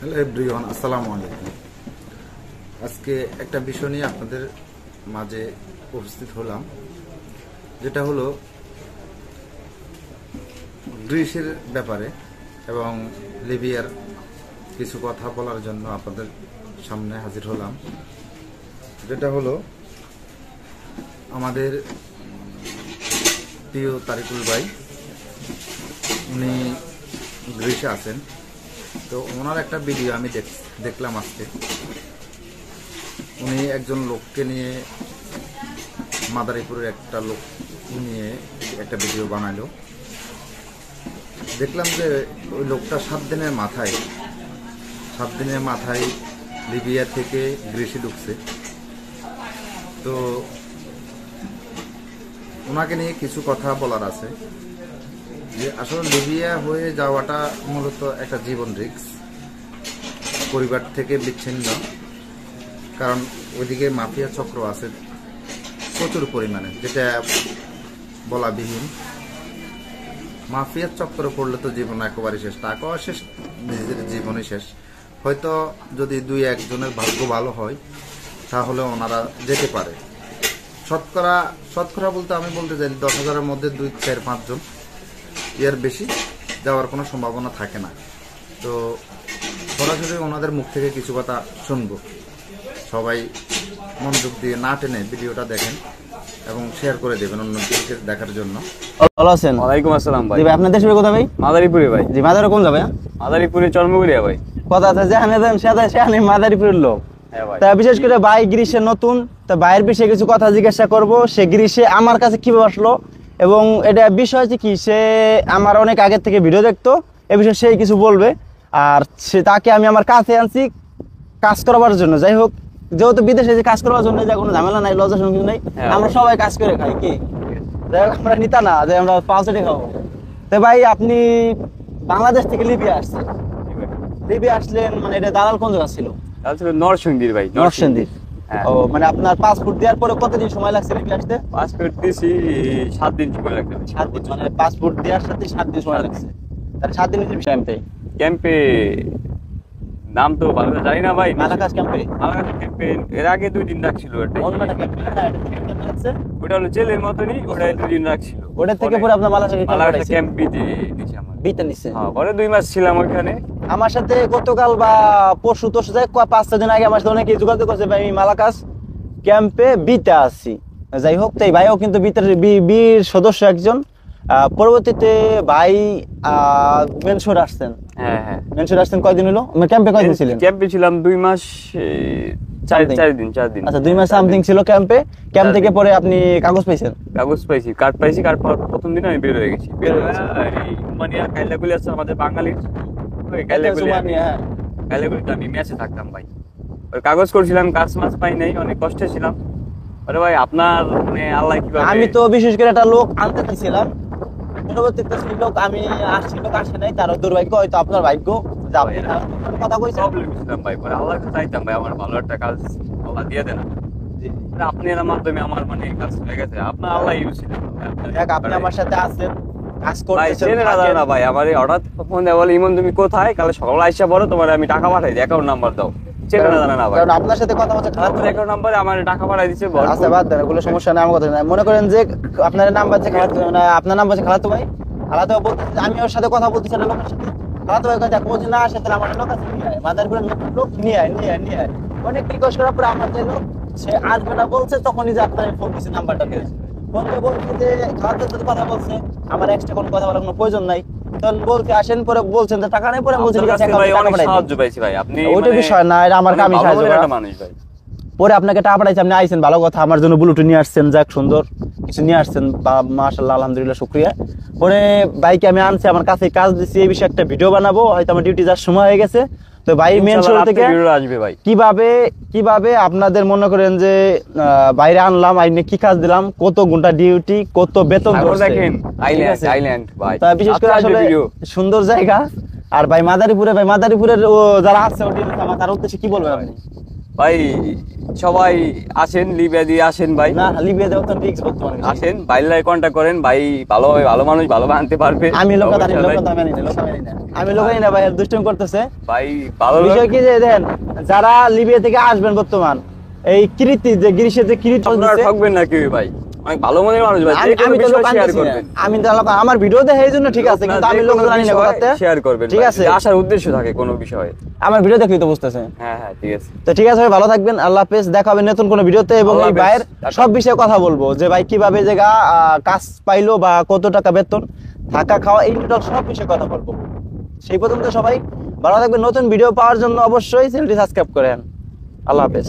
Hello everyone, আসসালামু আলাইকুম। আজকে একটা বিষয় নিয়ে আপনাদের মাঝে উপস্থিত হলাম, যেটা হলো গ্রিসের ব্যাপারে এবং লিবিয়ার কিছু কথা বলার জন্য আপনাদের সামনে হাজির হলাম। যেটা হলো আমাদের প্রিয় তারিকুল ভাই, উনি গ্রিসে আছেন। তো ওনার একটা ভিডিও আমি দেখলাম আজকে। উনি একজন লোককে নিয়ে, মাদারীপুরের একটা লোক নিয়ে একটা ভিডিও বানাইলো। দেখলাম যে ওই লোকটা 7 দিনের মাথায় লিবিয়া থেকে গ্রিসে ঢুকছে। তো ওনাকে নিয়ে কিছু কথা বলার আছে, যে আসলে লিবিয়া হয়ে যাওয়াটা মূলত একটা জীবন রিস্ক, পরিবার থেকে বিচ্ছিন্ন। কারণ ওইদিকে মাফিয়া চক্র আছে প্রচুর পরিমাণে, যেটা বলাবিহীন। মাফিয়ার চক্র পড়লে তো জীবন একেবারে শেষ, টাকাও শেষ, নিজেদের জীবনই শেষ। হয়তো যদি 2-1 জনের ভাগ্য ভালো হয় তাহলে ওনারা যেতে পারে। শতকরা বলতে আমি বলতে চাই 10,000-এর মধ্যে 2-4-5 জন, এর বেশি যাওয়ার কোনো সম্ভাবনা থাকে না। তো সরাসরি ওনাদের মুখ থেকে কিছু কথা শুনবো। সবাই মনোযোগ দিয়ে না টেনে ভিডিওটা দেখেন এবং শেয়ার করে দেবেন অন্যদেরকে দেখার জন্য। ভালো আছেন? ওয়ালাইকুম আসসালাম ভাই। জি ভাই, আপনার দেশের কোথায় ভাই? মাদারীপুরে ভাই। জি, মাদারে কোন যাবে? মাদারীপুরে চর্মগুড়িয়া ভাই। কথা আছে যেখানে দেন সেখানে মাদারীপুরের লোক। হ্যাঁ ভাই। তা বিশেষ করে ভাই গ্রিসে নতুন, তা ভাইয়ের বিষয়ে কিছু কথা জিজ্ঞাসা করব। সে গ্রিসে আমার কাছে কিভাবে আসলো এবং এটা বিষয় হচ্ছে কি, সে আমার অনেক আগের থেকে ভিডিও দেখতো, এ বিষয়ে সে কিছু বলবে। আর সে তাকে আমি আমার কাছে আনছি কাজ করবার জন্য। যাই হোক, যেহেতু বিদেশে যে কাজ করবার জন্য যা কোনো ঝামেলা নাই, লজ্জা কিছু নাই, আমরা সবাই কাজ করে খাই। কি যাই হোক, আমরা নিতা না যে আমরা 5 খাবো। তো ভাই, আপনি বাংলাদেশ থেকে লিবিয়া আসছেন। লিবিয়া আসলেন মানে এটা দালাল কোন জায়গা ছিল? তাহলে নরসিংদীর ভাই। নরসিংদীর। ও মানে আপনার পাসপোর্ট দেওয়ার পরে কতদিন সময় লাগছে লিবিয়া আসতে? পাসপোর্ট দিছি 7 দিন সময় লাগবে। 7 দিন, মানে পাসপোর্ট দেওয়ার সাথে 7 দিন সময় লাগছে। তাহলে 7 দিনের বিষয় আমি ক্যাম্পে নাম তো ভালো জানি না ভাই। মালাকাস ক্যাম্পে। মালাকাস ক্যাম্পে এর আগে 2 দিন রাখছিল। অন্যটা ক্যাম্পে না, এটা ক্যাম্পে আছে। ওটা হলো জেলের মতনই, ওটা 2 দিন রাখছিল। ওটা থেকে পরে আপনার মালাকাস ক্যাম্পে নিচে আমার বিটা নিছে। হ্যাঁ, পরে 2 মাস ছিলাম ওখানে। আমার সাথে গতকাল বা পরশু যাই 5-6 দিন আগে আমার সাথে অনেকে যোগাযোগ করছে, ভাই আমি মালাকাস ক্যাম্পে বিতে আছি। যাই হোক, তাই ভাইও কিন্তু বির সদস্য একজন। পরবর্তীতে ভাই মেনশোর আসছেন। হ্যাঁ, মেনশোর আসছেন কয়দিন হলো? ক্যাম্পে কয়দিন ছিলেন? ক্যাম্পে ছিলাম 2 মাস 4 দিন। আচ্ছা, 2 মাস সামথিং ছিল ক্যাম্পে। ক্যাম্প থেকে পরে আপনি কাগজ পাইছেন? কাগজ পাইছি, কার্ড পাইছি। কার্ড পাওয়ার প্রথম দিন আমি বের হয়ে গেছি। মানে কাইলাগুলি আছে আমাদের বাঙালির, ওই কাইলাগুলি আমি মেসে থাকতাম ভাই। ওই কাগজ করছিলাম, কাজ মাস পাই নাই, অনেক কষ্টে ছিলাম। আরে ভাই, আপনার মানে আল্লাহ কিভাবে। আমি তো বিশেষ করে একটা লোক আনতে চাইছিলাম, পরবর্তীতে সেই লোক আমি আসছি, লোক আসে নাই, তার দুর্ভাগ্য, হয়তো আপনার ভাগ্য। কথা কইছি প্রবলেম ছিলাম ভাই, পরে আল্লাহকে চাইতাম ভাই আমার ভালো একটা কাজ আল্লাহ দিয়ে দেন। আপনি এর মাধ্যমে আমার মানে কাজ হয়ে গেছে, আপনার আল্লাহ ইউজ ছিলেন। আপনি আমার সাথে আছেন, কাজ ভাই করতেছেন। চেনে না ভাই, আমার হঠাৎ ফোন দেয়, বলে ইমন তুমি কোথায়, কাল সকালে আইসা পড়ো, তোমার আমি টাকা পাঠাই দিই, অ্যাকাউন্ট নাম্বার দাও। চেনে না ভাই, কারণ আপনার সাথে কথা বলতে খারাপ লাগে। অ্যাকাউন্ট নাম্বারে আমার টাকা পাঠাই দিছে। আচ্ছা বাদ দেন, এগুলো সমস্যা নাই, আমার কথা নাই। মনে করেন যে আপনার নাম্বার যে মানে আপনার নাম্বার যে খালাতো ভাই, খালাতো ভাই বলতেছে আমি ওর সাথে কথা বলতেছি না লোকের সাথে। খালাতো ভাই কথা কোচ না আসে, তাহলে আমার লোক আছে নিয়ে আয়, মাদারীপুরের লোক নিয়ে আয়। অনেক রিকোয়েস্ট করার পরে আমার যে লোক সে আসবে না বলছে, তখনই যে আপনার ফোন দিয়েছে, নাম্বারটা পেয়েছে। ফোন দিয়ে বলছে যে খালাতোর সাথে কথা বলছে, আমার এক্সট্রা কোনো কথা বলার কোনো প্রয়োজন নাই। তখন বলতে আসেন, পরে বলছেন যে টাকা নেই, পরে বলছেন ঠিক আছে ভাই অনেক সাহায্য পাইছি ভাই। আপনি ওইটা বিষয় না, এটা আমার কামই সাহায্য করা মানুষ ভাই। পরে আপনাকে টাকা পাঠাইছে, আপনি আইছেন, ভালো কথা। আমার জন্য ব্লুটুথ নিয়ে আসছেন, যাক সুন্দর কিছু নিয়ে আসছেন, মাশাআল্লাহ, আলহামদুলিল্লাহ, শুকরিয়া। পরে বাইকে আমি আনছি, আমার কাছে কাজ দিচ্ছি, এই বিষয়ে একটা ভিডিও বানাবো, হয়তো আমার ডিউটি যাওয়ার সময় হয়ে গেছে। তো ভাই মেন শো থেকে আসবে ভাই, কিভাবে আপনাদের মনে করেন যে বাইরে আনলাম, আইনে কি কাজ দিলাম, কত ঘন্টা ডিউটি, কত বেতন দেখেন। আইল্যান্ড ভাই, তা বিশেষ করে আসলে সুন্দর জায়গা। আর ভাই মাদারীপুরের যারা আছে তার উদ্দেশ্যে কি বলবেন আপনি? ভাই সবাই আসেন, লিবিয়া দিয়ে আসেন ভাই, না লিবিয়া দেওয়া তো রিস্ক বর্তমানে। আসেন বাইরে কন্ট্যাক্ট করেন ভাই, ভালো মানুষ ভালো আনতে পারবে। আমি লোক অবশ্যই ভাই। আমি লোকাই না ভাই, দুষ্টুমি করতেছে। ভাই ভালো লোক। বিষয় কি যে দেখেন, যারা লিবিয়া থেকে আসবেন বর্তমান এই কৃতি যে গ্রীষ্মের যে কৃতি আপনারা ঠকবেন না কেউ ভাই, অনেক ভালো মনের মানুষ ভাই, যে কোনো আমি তো বিষয় লোক শেয়ার আনতেছি না। করবেন। আমি তো আমার ভিডিও দেখে এই জন্য ঠিক আছে, কিন্তু আমি লোক জানি না কথাতে। শেয়ার করবেন ঠিক ভাই, আছে, যদি আসার উদ্দেশ্য থাকে কোনো বিষয়ে। আমার ভিডিও দেখলেই তো বুঝতেছে। হ্যাঁ হ্যাঁ ঠিক আছে। তো ঠিক আছে ভাই, ভালো থাকবেন, আল্লাহ হাফেজ, দেখা হবে নতুন কোনো ভিডিওতে। এবং আল্লাহ এই হাফেজ। ভাইয়ের সব বিষয়ে কথা বলবো, যে ভাই কিভাবে জায়গা কাজ পাইলো বা কত টাকা বেতন, থাকা খাওয়া, এই টোটাল সব বিষয়ে কথা বলবো। সেই পর্যন্ত সবাই ভালো থাকবেন। নতুন ভিডিও পাওয়ার জন্য অবশ্যই চ্যানেলটি সাবস্ক্রাইব করেন। আল্লাহ হাফেজ।